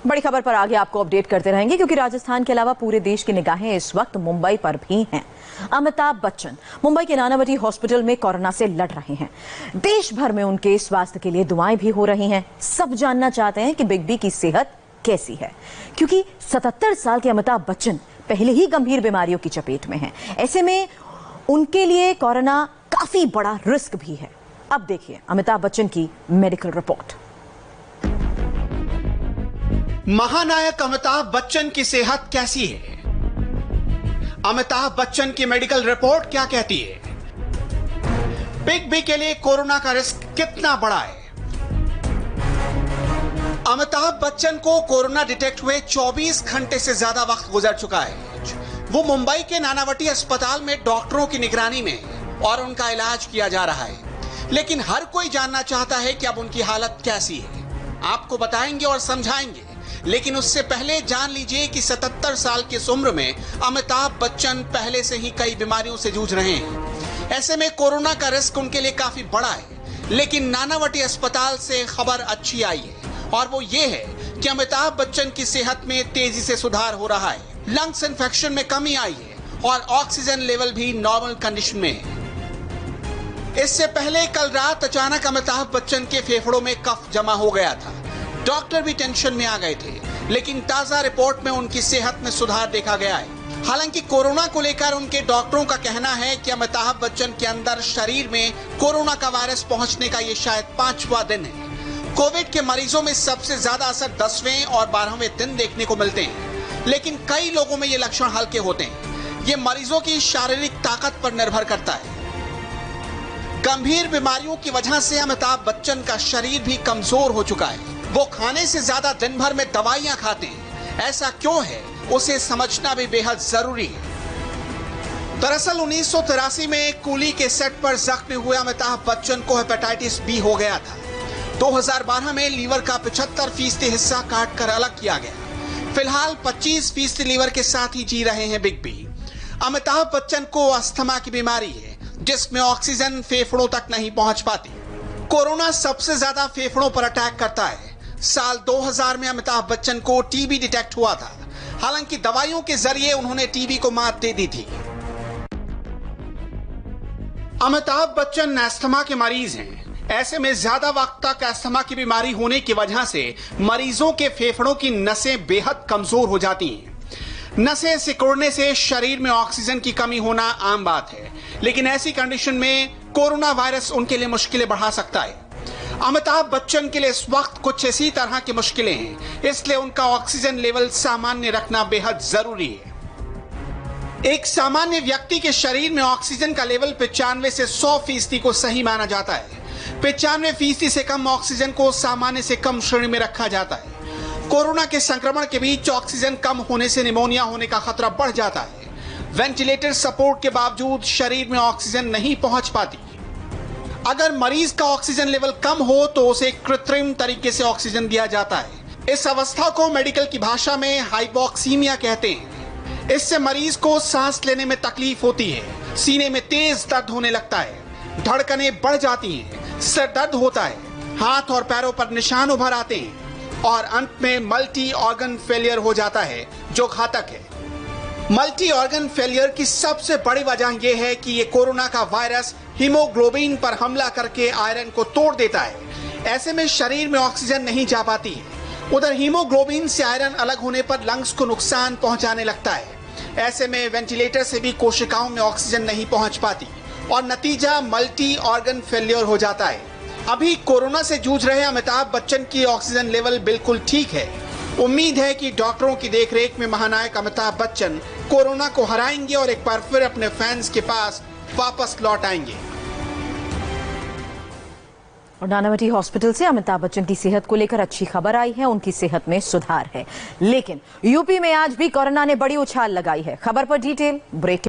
बड़ी खबर पर आगे आपको अपडेट करते रहेंगे क्योंकि राजस्थान के अलावा पूरे देश की निगाहें इस वक्त मुंबई पर भी हैं। अमिताभ बच्चन मुंबई के नानावटी हॉस्पिटल में कोरोना से लड़ रहे हैं। देश भर में उनके स्वास्थ्य के लिए दुआएं भी हो रही हैं। सब जानना चाहते हैं कि बिग बी की सेहत कैसी है, क्योंकि 77 साल के अमिताभ बच्चन पहले ही गंभीर बीमारियों की चपेट में हैं। ऐसे में उनके लिए कोरोना काफी बड़ा रिस्क भी है। अब देखिए अमिताभ बच्चन की मेडिकल रिपोर्ट। महानायक अमिताभ बच्चन की सेहत कैसी है? अमिताभ बच्चन की मेडिकल रिपोर्ट क्या कहती है? बिग बी के लिए कोरोना का रिस्क कितना बड़ा है? अमिताभ बच्चन को कोरोना डिटेक्ट हुए 24 घंटे से ज्यादा वक्त गुजर चुका है। वो मुंबई के नानावटी अस्पताल में डॉक्टरों की निगरानी में और उनका इलाज किया जा रहा है, लेकिन हर कोई जानना चाहता है कि अब उनकी हालत कैसी है। आपको बताएंगे और समझाएंगे, लेकिन उससे पहले जान लीजिए कि 77 साल की इस उम्र में अमिताभ बच्चन पहले से ही कई बीमारियों से जूझ रहे हैं। ऐसे में कोरोना का रिस्क उनके लिए काफी बड़ा है, लेकिन नानावटी अस्पताल से खबर अच्छी आई है और वो ये है कि अमिताभ बच्चन की सेहत में तेजी से सुधार हो रहा है। लंग्स इन्फेक्शन में कमी आई है और ऑक्सीजन लेवल भी नॉर्मल कंडीशन में है। इससे पहले कल रात अचानक अमिताभ बच्चन के फेफड़ों में कफ जमा हो गया था। डॉक्टर भी टेंशन में आ गए थे, लेकिन ताजा रिपोर्ट में उनकी सेहत में सुधार देखा गया है। हालांकि कोरोना को लेकर उनके डॉक्टरों का कहना है कि अमिताभ बच्चन के अंदर शरीर में कोरोना का वायरस पहुंचने का ये शायद 5वां दिन है। कोविड के मरीजों में सबसे ज्यादा असर 10वें और 12वें दिन देखने को मिलते हैं, लेकिन कई लोगों में ये लक्षण हल्के होते हैं। ये मरीजों की शारीरिक ताकत पर निर्भर करता है। गंभीर बीमारियों की वजह से अमिताभ बच्चन का शरीर भी कमजोर हो चुका है। वो खाने से ज्यादा दिन भर में दवाइयां खाते हैं। ऐसा क्यों है, उसे समझना भी बेहद जरूरी है। दरअसल 1983 में कूली के सेट पर जख्मी हुए अमिताभ बच्चन को हेपेटाइटिस बी हो गया था। 2012 में लीवर का 75% हिस्सा काट कर अलग किया गया। फिलहाल 25% लीवर के साथ ही जी रहे हैं बिग बी। अमिताभ बच्चन को अस्थमा की बीमारी है, जिसमें ऑक्सीजन फेफड़ों तक नहीं पहुंच पाती। कोरोना सबसे ज्यादा फेफड़ों पर अटैक करता है। साल 2000 में अमिताभ बच्चन को टीबी डिटेक्ट हुआ था। हालांकि दवाइयों के जरिए उन्होंने टीबी को मात दे दी थी। अमिताभ बच्चन अस्थमा के मरीज हैं। ऐसे में ज्यादा वक्त तक अस्थमा की बीमारी होने की वजह से मरीजों के फेफड़ों की नसें बेहद कमजोर हो जाती हैं। नसें सिकुड़ने से शरीर में ऑक्सीजन की कमी होना आम बात है, लेकिन ऐसी कंडीशन में कोरोना वायरस उनके लिए मुश्किलें बढ़ा सकता है। अमिताभ बच्चन के लिए इस वक्त कुछ इसी तरह की मुश्किलें हैं, इसलिए उनका ऑक्सीजन लेवल सामान्य रखना बेहद जरूरी है। एक सामान्य व्यक्ति के शरीर में ऑक्सीजन का लेवल 95 से 100% को सही माना जाता है। 95% से कम ऑक्सीजन को सामान्य से कम श्रेणी में रखा जाता है। कोरोना के संक्रमण के बीच ऑक्सीजन कम होने से निमोनिया होने का खतरा बढ़ जाता है। वेंटिलेटर सपोर्ट के बावजूद शरीर में ऑक्सीजन नहीं पहुंच पाती। अगर मरीज का ऑक्सीजन लेवल कम हो तो उसे कृत्रिम तरीके से ऑक्सीजन दिया जाता है। इस अवस्था को मेडिकल की भाषा में हाइपोक्सीमिया कहते हैं। इससे मरीज को सांस लेने में तकलीफ होती है, सीने में तेज दर्द होने लगता है, धड़कनें बढ़ जाती हैं, सिर दर्द होता है, हाथ और पैरों पर निशान उभर आते हैं और अंत में मल्टी ऑर्गन फेलियर हो जाता है, जो घातक है। मल्टी ऑर्गन फेलियर की सबसे बड़ी वजह यह है कि ये कोरोना का वायरस हीमोग्लोबिन पर हमला करके आयरन को तोड़ देता है। ऐसे में शरीर में ऑक्सीजन नहीं जा पाती है। उधर हीमोग्लोबिन से आयरन अलग होने पर लंग्स को नुकसान पहुंचाने लगता है। ऐसे में वेंटिलेटर से भी कोशिकाओं में ऑक्सीजन नहीं पहुंच पाती और नतीजा मल्टी ऑर्गन फेलियर हो जाता है। अभी कोरोना से जूझ रहे अमिताभ बच्चन की ऑक्सीजन लेवल बिल्कुल ठीक है। उम्मीद है कि डॉक्टरों की देखरेख में महानायक अमिताभ बच्चन कोरोना को हराएंगे और एक बार फिर अपने फैंस के पास वापस लौट आएंगे। और नानावटी हॉस्पिटल से अमिताभ बच्चन की सेहत को लेकर अच्छी खबर आई है। उनकी सेहत में सुधार है, लेकिन यूपी में आज भी कोरोना ने बड़ी उछाल लगाई है। खबर पर डिटेल ब्रेक।